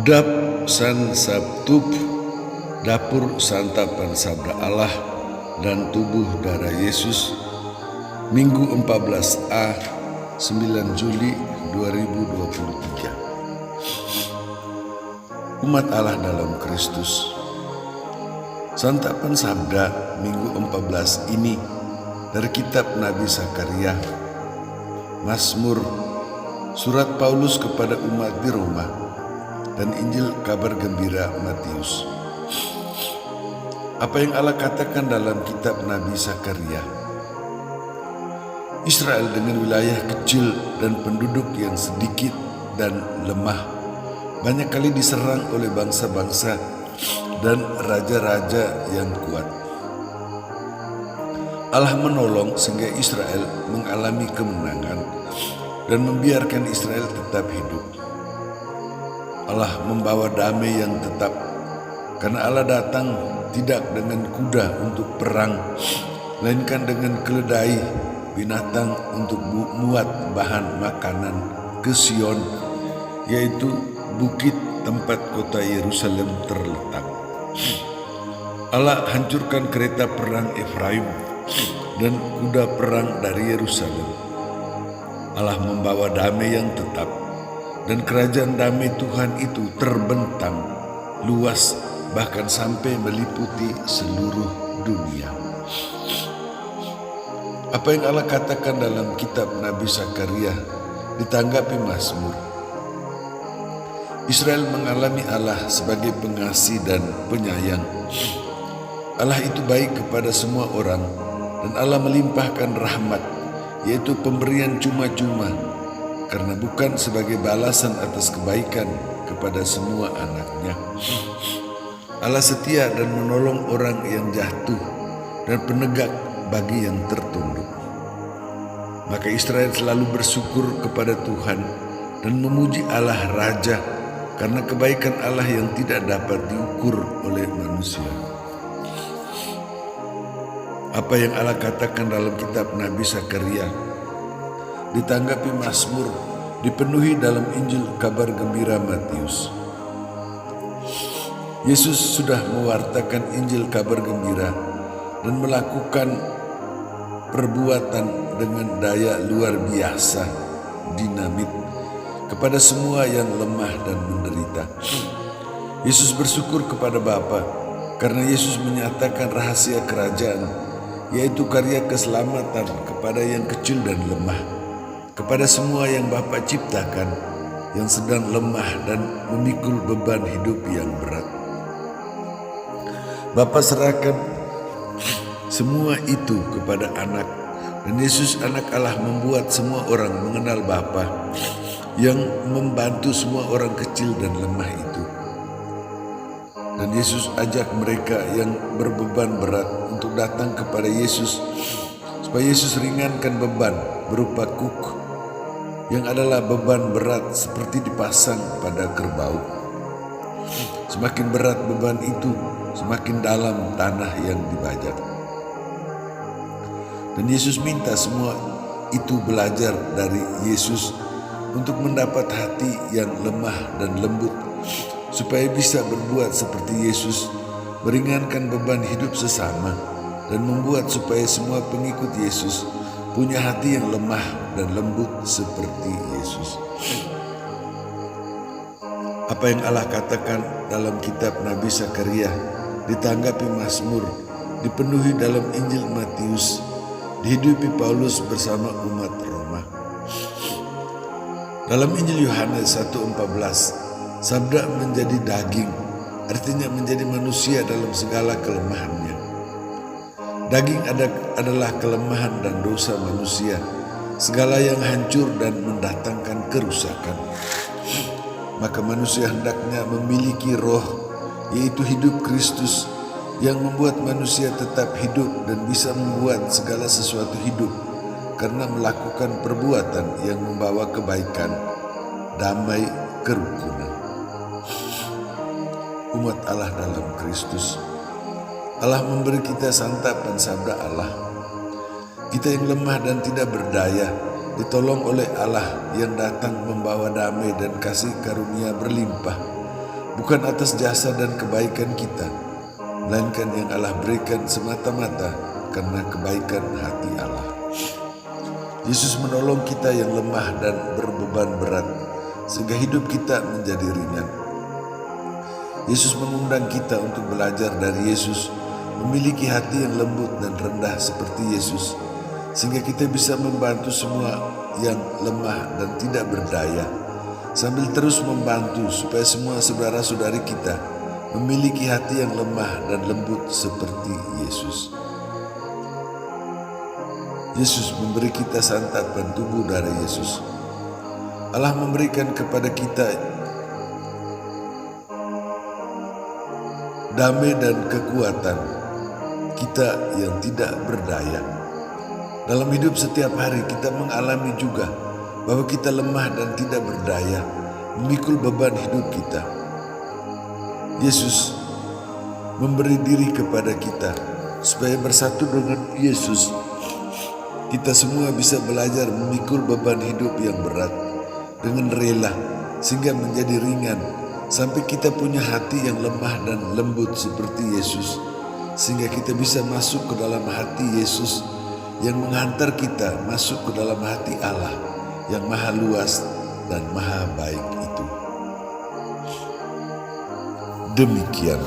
Dap San Sabtup, dapur santapan sabda Allah dan tubuh darah Yesus, Minggu 14A 9 Juli 2023. Umat Allah dalam Kristus. Santapan sabda Minggu 14 ini dari kitab Nabi Zakaria, Mazmur, surat Paulus kepada umat di Roma, dan Injil kabar gembira Matius. Apa yang Allah katakan dalam kitab Nabi Zakaria? Israel dengan wilayah kecil dan penduduk yang sedikit dan lemah banyak kali diserang oleh bangsa-bangsa dan raja-raja yang kuat. Allah menolong sehingga Israel mengalami kemenangan dan membiarkan Israel tetap hidup. Allah membawa damai yang tetap karena Allah datang tidak dengan kuda untuk perang, melainkan dengan keledai binatang untuk muat bahan makanan ke Sion, yaitu bukit tempat kota Yerusalem terletak. Allah hancurkan kereta perang Efraim dan kuda perang dari Yerusalem. Allah membawa damai yang tetap, dan kerajaan damai Tuhan itu terbentang luas bahkan sampai meliputi seluruh dunia. Apa yang Allah katakan dalam kitab Nabi Zakaria ditanggapi Mazmur. Israel mengalami Allah sebagai pengasih dan penyayang. Allah itu baik kepada semua orang, dan Allah melimpahkan rahmat, yaitu pemberian cuma-cuma, karena bukan sebagai balasan atas kebaikan kepada semua anaknya. Allah setia dan menolong orang yang jatuh dan penegak bagi yang tertunduk. Maka Israel selalu bersyukur kepada Tuhan dan memuji Allah Raja, karena kebaikan Allah yang tidak dapat diukur oleh manusia. Apa yang Allah katakan dalam kitab Nabi Zakaria ditanggapi Mazmur, dipenuhi dalam Injil kabar gembira Matius. Yesus sudah mewartakan Injil kabar gembira dan melakukan perbuatan dengan daya luar biasa, dinamit, kepada semua yang lemah dan menderita. Yesus bersyukur kepada Bapa karena Yesus menyatakan rahasia kerajaan, yaitu karya keselamatan kepada yang kecil dan lemah, kepada semua yang Bapa ciptakan, yang sedang lemah dan memikul beban hidup yang berat. Bapa serahkan semua itu kepada anak, dan Yesus anak Allah membuat semua orang mengenal Bapa, yang membantu semua orang kecil dan lemah itu. Dan Yesus ajak mereka yang berbeban berat untuk datang kepada Yesus, supaya Yesus ringankan beban berupa kuk, yang adalah beban berat seperti dipasang pada kerbau. Semakin berat beban itu, semakin dalam tanah yang dibajak. Dan Yesus minta semua itu belajar dari Yesus untuk mendapat hati yang lemah dan lembut, supaya bisa berbuat seperti Yesus, meringankan beban hidup sesama, dan membuat supaya semua pengikut Yesus punya hati yang lemah dan lembut seperti Yesus. Apa yang Allah katakan dalam kitab Nabi Zakaria ditanggapi Mazmur, dipenuhi dalam Injil Matius, dihidupi Paulus bersama umat Roma. Dalam Injil Yohanes 1:14, sabda menjadi daging, artinya menjadi manusia dalam segala kelemahannya. Daging adalah kelemahan dan dosa manusia, segala yang hancur dan mendatangkan kerusakan. Maka manusia hendaknya memiliki roh, yaitu hidup Kristus, yang membuat manusia tetap hidup dan bisa membuat segala sesuatu hidup, karena melakukan perbuatan yang membawa kebaikan, damai, kerukunan. Umat Allah dalam Kristus. Allah memberi kita santapan sabda Allah. Kita yang lemah dan tidak berdaya ditolong oleh Allah yang datang membawa damai dan kasih karunia berlimpah bukan atas jasa dan kebaikan kita, melainkan yang Allah berikan semata-mata karena kebaikan hati Allah. Yesus menolong kita yang lemah dan berbeban berat, sehingga hidup kita menjadi ringan. Yesus mengundang kita untuk belajar dari Yesus, memiliki hati yang lembut dan rendah seperti Yesus, sehingga kita bisa membantu semua yang lemah dan tidak berdaya, sambil terus membantu supaya semua saudara-saudari kita memiliki hati yang lemah dan lembut seperti Yesus. Yesus memberi kita santapan tubuh darah Yesus. Allah memberikan kepada kita damai dan kekuatan kita yang tidak berdaya. Dalam hidup setiap hari kita mengalami juga bahwa kita lemah dan tidak berdaya memikul beban hidup kita. Yesus memberi diri kepada kita supaya bersatu dengan Yesus kita semua bisa belajar memikul beban hidup yang berat dengan rela sehingga menjadi ringan, sampai kita punya hati yang lemah dan lembut seperti Yesus, sehingga kita bisa masuk ke dalam hati Yesus yang menghantar kita masuk ke dalam hati Allah yang maha luas dan maha baik itu. Demikian